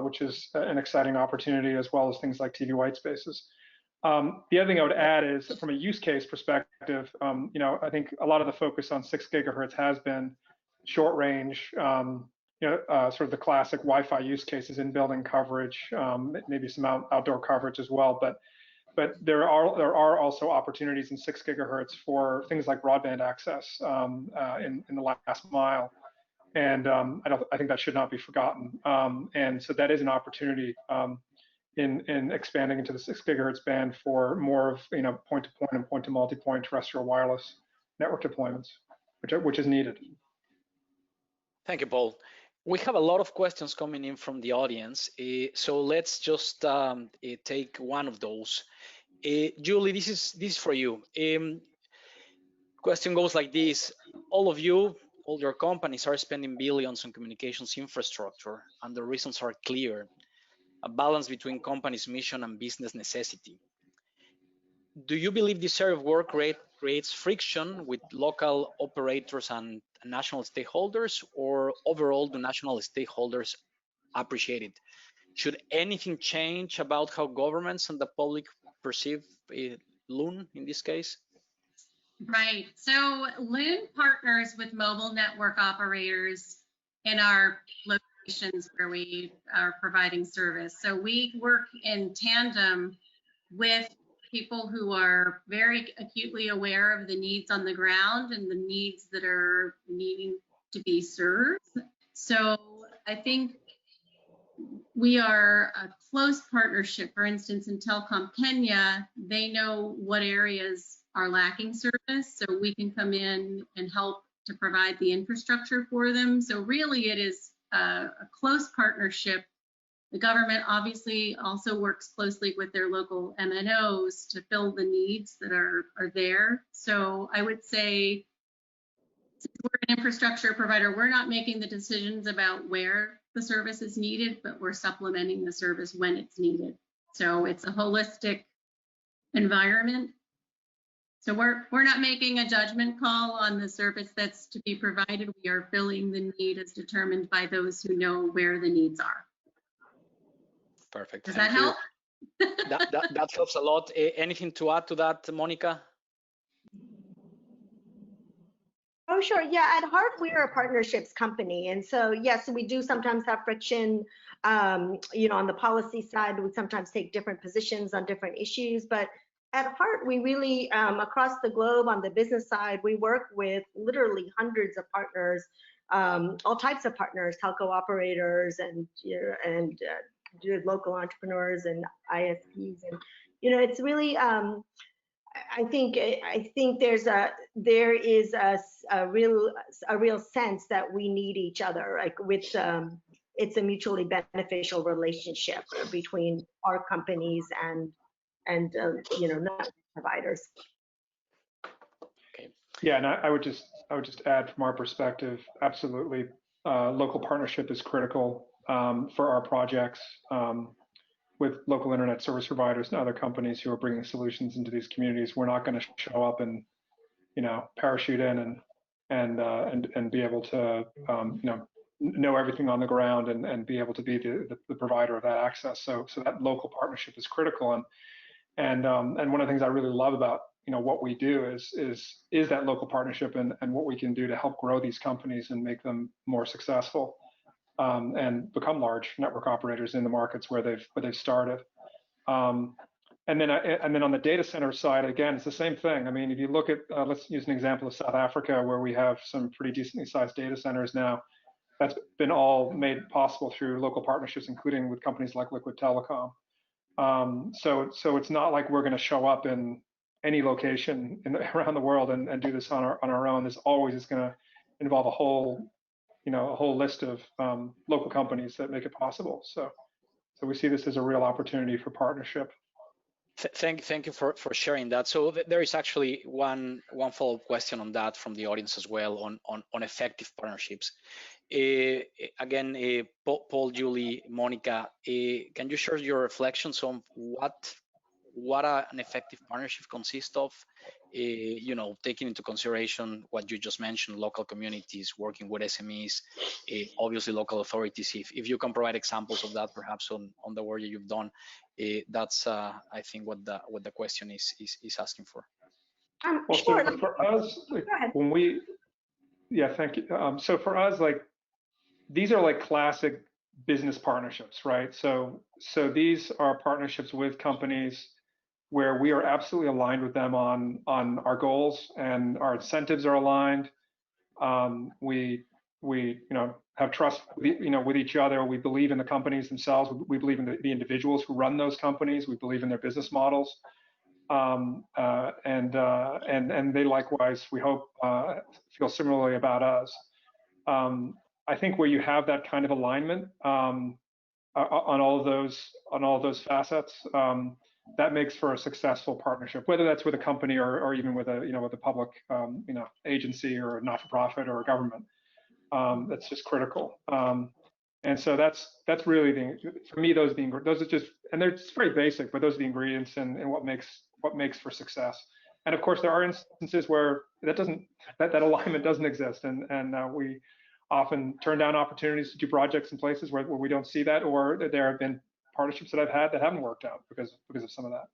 which is an exciting opportunity, as well as things like TV white spaces. The other thing I would add is, from a use case perspective, I think a lot of the focus on 6 gigahertz has been short range, sort of the classic Wi-Fi use cases in building coverage, maybe some outdoor coverage as well. But there are also opportunities in 6 gigahertz for things like broadband access in the last mile. And I think that should not be forgotten. And so that is an opportunity in expanding into the 6 gigahertz band for more of point-to-point and point-to-multipoint terrestrial wireless network deployments, which is needed. Thank you, Paul. We have a lot of questions coming in from the audience, so let's just take one of those. Julie, this is for you. Question goes like this: all your companies are spending billions on communications infrastructure, and the reasons are clear: a balance between companies' mission and business necessity. Do you believe this area of work creates friction with local operators and national stakeholders, or overall do national stakeholders appreciate it? Should anything change about how governments and the public perceive Loon in this case? Right. So Loon partners with mobile network operators in our locations where we are providing service. So we work in tandem with people who are very acutely aware of the needs on the ground and the needs that are needing to be served. So I think we are a close partnership. For instance, in Telecom Kenya, they know what areas are lacking service, so we can come in and help to provide the infrastructure for them. So really it is a close partnership. The government obviously also works closely with their local MNOs to fill the needs that are there. So I would say, since we're an infrastructure provider, we're not making the decisions about where the service is needed, but we're supplementing the service when it's needed. So it's a holistic environment. So we're not making a judgment call on the service that's to be provided. We are filling the need as determined by those who know where the needs are. Perfect. Does Thank that you. help? That helps a lot. Anything to add to that, Monica? Oh, sure. Yeah, at heart, we are a partnerships company. And so, yes, we do sometimes have friction, on the policy side. We sometimes take different positions on different issues. But at heart, we really, across the globe on the business side, we work with literally hundreds of partners, all types of partners, telco operators and local entrepreneurs and ISPs. And, it's really, I think there is a real sense that we need each other. Like it's a mutually beneficial relationship between our companies and network providers. Okay. Yeah, and I would just add from our perspective, absolutely, local partnership is critical for our projects. With local internet service providers and other companies who are bringing solutions into these communities, we're not going to show up and, parachute in and be able to, know everything on the ground and be able to be the provider of that access. So that local partnership is critical. And one of the things I really love about, what we do is that local partnership and what we can do to help grow these companies and make them more successful. And become large network operators in the markets where they've started. And then on the data center side, again, it's the same thing. I mean, if you look at, let's use an example of South Africa, where we have some pretty decently sized data centers now. That's been all made possible through local partnerships, including with companies like Liquid Telecom. So it's not like we're going to show up in any location around the world and do this on our own. This always is going to involve a whole list of local companies that make it possible. So we see this as a real opportunity for partnership. Thank you for sharing that. So there is actually one follow-up question on that from the audience as well on effective partnerships. Again, Paul, Julie, Monica, can you share your reflections on what an effective partnership consists of? Taking into consideration what you just mentioned, local communities, working with SMEs, obviously local authorities. If you can provide examples of that, perhaps on the work you've done, that's I think what the question is asking for. Well, sure. So for us, thank you. So for us, these are like classic business partnerships, right? So these are partnerships with companies where we are absolutely aligned with them on our goals, and our incentives are aligned. We have trust with each other. We believe in the companies themselves. We believe in the individuals who run those companies. We believe in their business models, and they likewise, we hope, feel similarly about us. I think where you have that kind of alignment on all of those facets, that makes for a successful partnership, whether that's with a company or even with a public agency or a not-for-profit or a government. That's just critical. And so that's really for me, those are just, and they're just very basic, but those are the ingredients and what makes for success. And of course, there are instances where that alignment doesn't exist, and we often turn down opportunities to do projects in places where we don't see that, or there have been partnerships that I've had that haven't worked out because of some of that.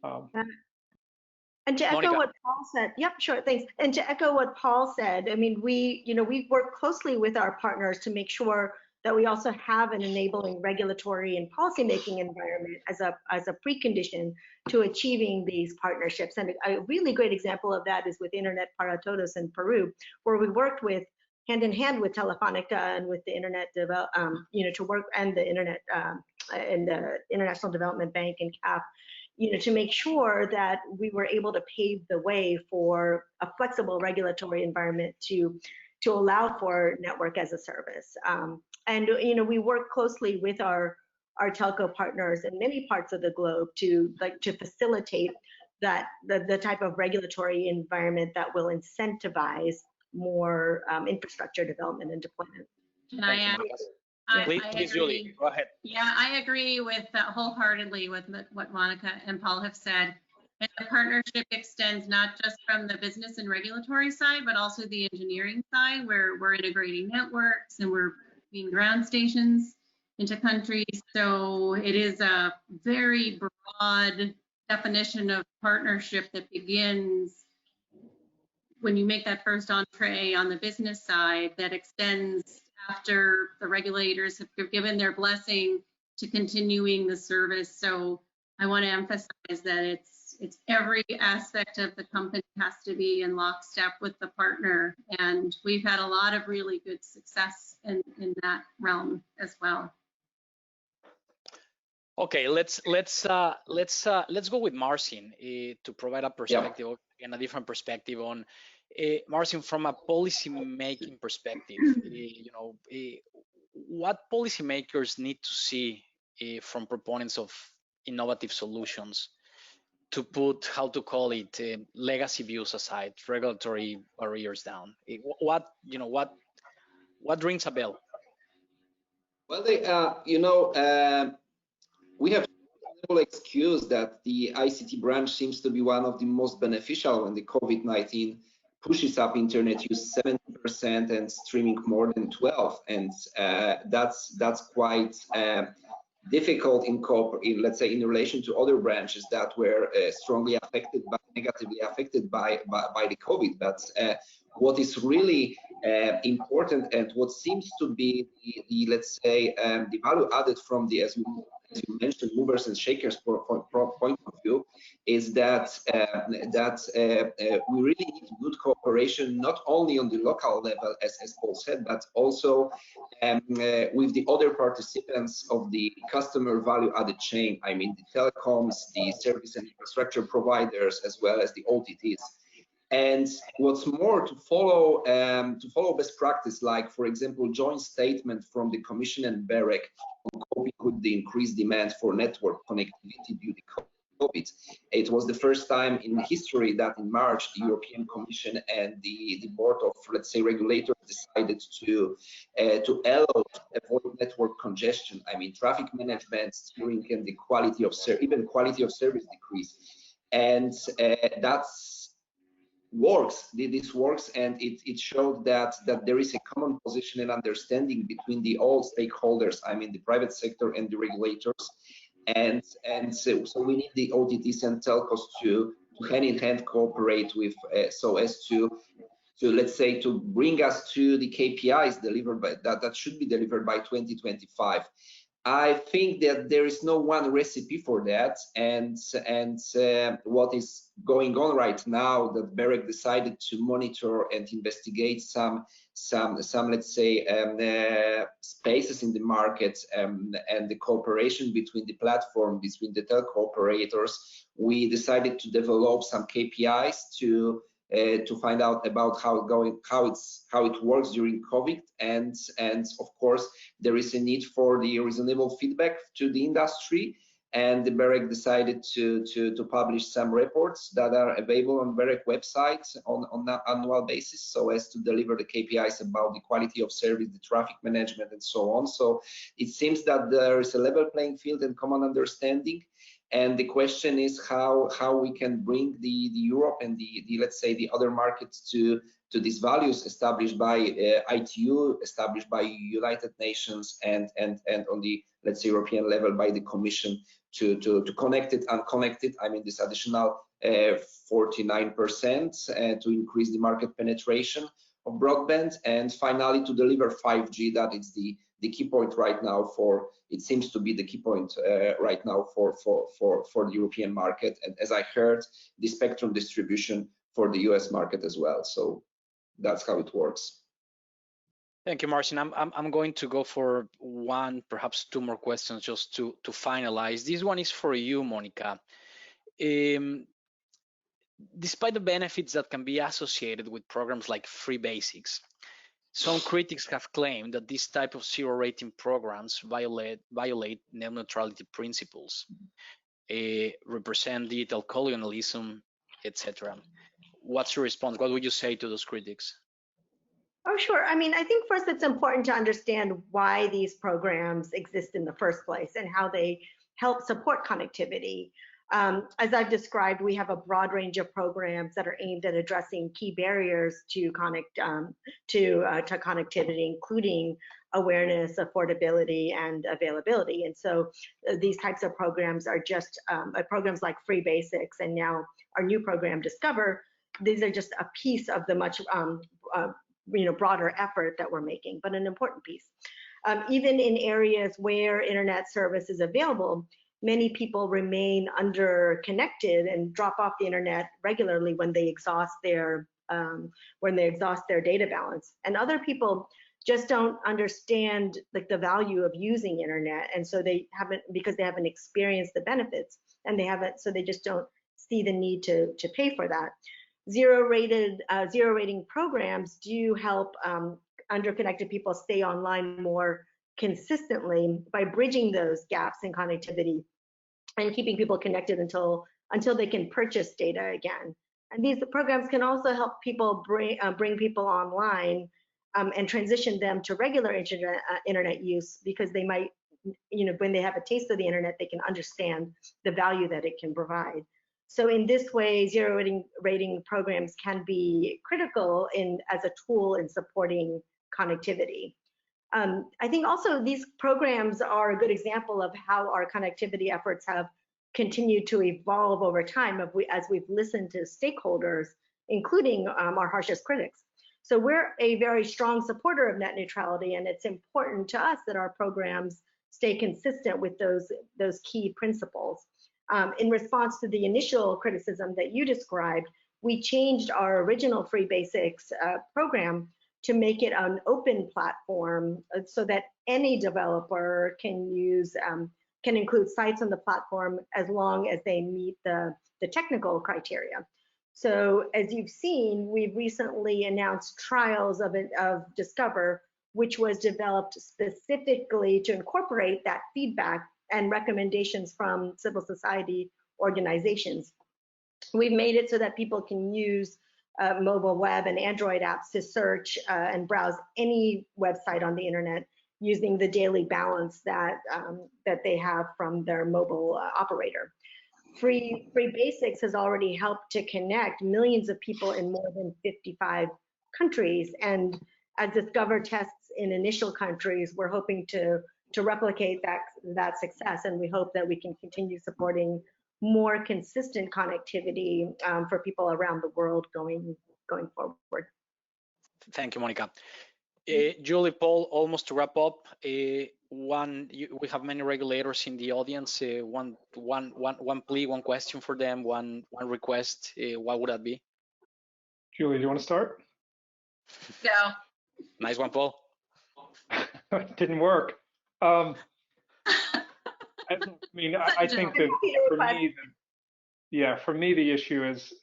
And to echo Monica. what Paul said, yep, sure, thanks. And to echo what Paul said, I mean, we work closely with our partners to make sure that we also have an enabling regulatory and policymaking environment as a precondition to achieving these partnerships. And a really great example of that is with Internet para Todos in Peru, where we worked with hand in hand with Telefonica and with the Internet to work, and the Internet and the International Development Bank and CAF, to make sure that we were able to pave the way for a flexible regulatory environment to allow for network as a service. And we work closely with our telco partners in many parts of the globe to facilitate that the type of regulatory environment that will incentivize more infrastructure development and deployment. Can I add? Please, Julie, go ahead. Yeah, I agree with wholeheartedly with what Monica and Paul have said. And the partnership extends not just from the business and regulatory side, but also the engineering side, where we're integrating networks and we're being ground stations into countries. So it is a very broad definition of partnership that begins when you make that first entree on the business side, that extends after the regulators have given their blessing to continuing the service. So I want to emphasize that it's every aspect of the company has to be in lockstep with the partner, and we've had a lot of really good success in that realm as well. Okay, let's go with Marcin to provide a perspective and a different perspective on Marcin, from a policy making perspective. What policymakers need to see from proponents of innovative solutions to put, how to call it, legacy views aside, regulatory barriers down? What rings a bell? Well, we have no excuse that the ICT branch seems to be one of the most beneficial when the COVID-19 pushes up internet use 70% and streaming more than 12%, and that's quite difficult let's say in relation to other branches that were strongly affected, negatively affected by the COVID. But what is really important, and what seems to be the let's say the value added from the, as you mentioned, movers and shakers point of view, is that we really need good cooperation, not only on the local level, as Paul said, but also with the other participants of the customer value added chain. I mean, the telecoms, the service and infrastructure providers, as well as the OTTs. And what's more, to follow best practice, like, for example, joint statement from the Commission and BEREC on coping with the increased demand for network connectivity due to COVID. It was the first time in history that in March, the European Commission and the board of, let's say, regulators decided to avoid network congestion. I mean, traffic management, steering, and the quality of even quality of service decrease. And this works, and it showed that there is a common position and understanding between all stakeholders, I mean the private sector and the regulators, and so we need the OTTs and telcos to hand in hand cooperate with so as to let's say to bring us to the KPIs delivered by that should be delivered by 2025. I think that there is no one recipe for that, and what is going on right now, that BEREC decided to monitor and investigate some let's say spaces in the market, and the cooperation between the platform, between the telco operators. We decided to develop some KPIs to find out about how it works during COVID, and of course there is a need for the reasonable feedback to the industry, and the BEREC decided to publish some reports that are available on BEREC website on an annual basis, so as to deliver the KPIs about the quality of service, the traffic management, and so on. So it seems that there is a level playing field and common understanding. And the question is how we can bring the Europe and the let's say the other markets to these values established by ITU, established by United Nations, and on the, let's say, European level by the Commission to connect it and connect it. I mean, this additional 49% to increase the market penetration of broadband, and finally to deliver 5G. That is the key point right now for, it seems to be the key point right now for the European market, and as I heard, the spectrum distribution for the US market as well. So that's how it works. Thank you, Marcin. I'm going to go for one, perhaps two more questions just to finalize. This one is for you, Monica. Despite the benefits that can be associated with programs like Free Basics, some critics have claimed that this type of zero rating programs violate net neutrality principles, represent digital colonialism, etc. What's your response? What would you say to those critics? Oh, sure. I mean, I think first it's important to understand why these programs exist in the first place and how they help support connectivity. As I've described, we have a broad range of programs that are aimed at addressing key barriers to connectivity, including awareness, affordability, and availability. And so these types of programs are just programs like Free Basics, and now our new program, Discover. These are just a piece of the much broader effort that we're making, but an important piece. Even in areas where internet service is available, many people remain underconnected and drop off the internet regularly when they exhaust their data balance. And other people just don't understand the value of using internet, and so they haven't, because they haven't experienced the benefits, and so they just don't see the need to pay for that. Zero rating programs do help underconnected people stay online more consistently by bridging those gaps in connectivity and keeping people connected until they can purchase data again. And these programs can also help people bring people online and transition them to regular internet use, because they might, when they have a taste of the internet, they can understand the value that it can provide. So in this way, zero rating programs can be critical as a tool in supporting connectivity. I think also these programs are a good example of how our connectivity efforts have continued to evolve over time as we've listened to stakeholders, including our harshest critics. So we're a very strong supporter of net neutrality, and it's important to us that our programs stay consistent with those key principles. In response to the initial criticism that you described, we changed our original Free Basics program to make it an open platform so that any developer can include sites on the platform as long as they meet the technical criteria. So as you've seen, we've recently announced trials of Discover, which was developed specifically to incorporate that feedback and recommendations from civil society organizations. We've made it so that people can use mobile web and Android apps to search and browse any website on the internet using the daily balance that they have from their mobile operator. Free Basics has already helped to connect millions of people in more than 55 countries, and as Discover tests in initial countries, we're hoping to replicate that success, and we hope that we can continue supporting more consistent connectivity for people around the world going forward. Thank you, Monica. Julie, Paul, almost to wrap up. We have many regulators in the audience. One plea, one question for them, one request. What would that be? Julie, do you want to start? Go. Nice one, Paul. It didn't work. I mean, I think that for me, the issue is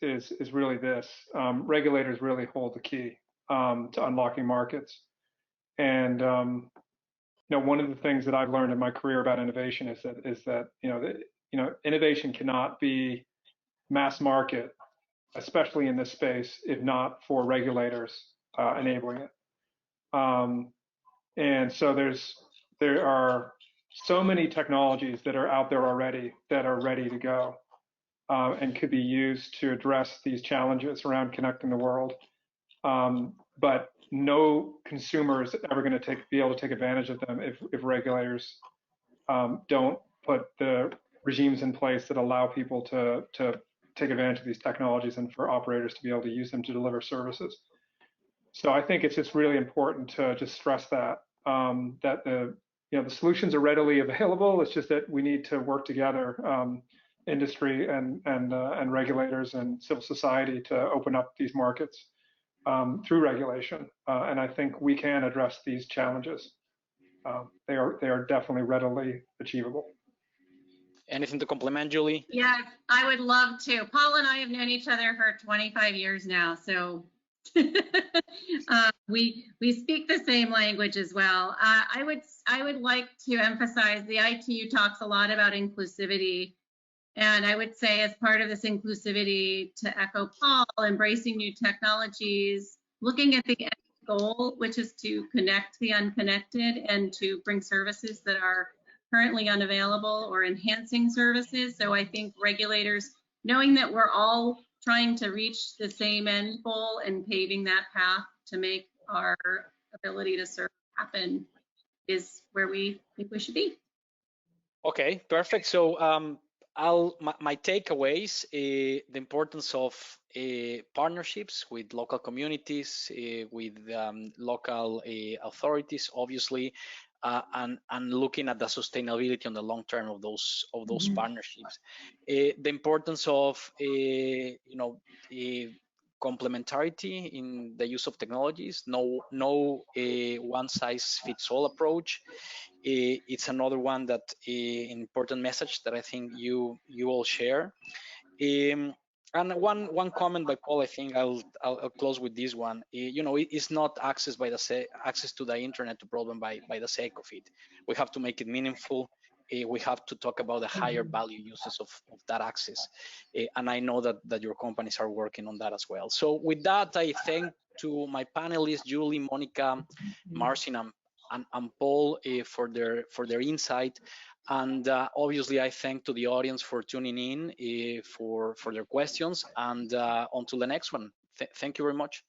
really this: regulators really hold the key to unlocking markets. And one of the things that I've learned in my career about innovation is that innovation cannot be mass market, especially in this space, if not for regulators enabling it. And so there are so many technologies that are out there already that are ready to go and could be used to address these challenges around connecting the world. But no consumer is ever going to be able to take advantage of them if regulators don't put the regimes in place that allow people to take advantage of these technologies and for operators to be able to use them to deliver services. So I think it's just really important to just stress that that the solutions are readily available. It's just that we need to work together, industry and regulators and civil society, to open up these markets through regulation. And I think we can address these challenges. They are definitely readily achievable. Anything to complement, Julie? Yes, I would love to. Paul and I have known each other for 25 years now, so we speak the same language as well. I would like to emphasize the ITU talks a lot about inclusivity, and I would say as part of this inclusivity, to echo Paul, embracing new technologies, looking at the end goal, which is to connect the unconnected and to bring services that are currently unavailable or enhancing services. So I think regulators, knowing that we're all trying to reach the same end goal and paving that path to make our ability to serve happen, is where we think we should be. Okay, perfect. So my takeaways, the importance of partnerships with local communities, with local authorities, obviously, and looking at the sustainability on the long term of those partnerships. The importance of complementarity in the use of technologies. No one size fits all approach. It's another one that important message that I think you all share. And one comment by Paul, I think I'll close with this one. It's not access to the internet a problem by the sake of it. We have to make it meaningful. We have to talk about the higher value uses of that access. And I know that your companies are working on that as well. So with that, I thank to my panelists, Julie, Monica, Marcin, and Paul for their insight. And obviously, I thank to the audience for tuning in for their questions. And until the next one, thank you very much.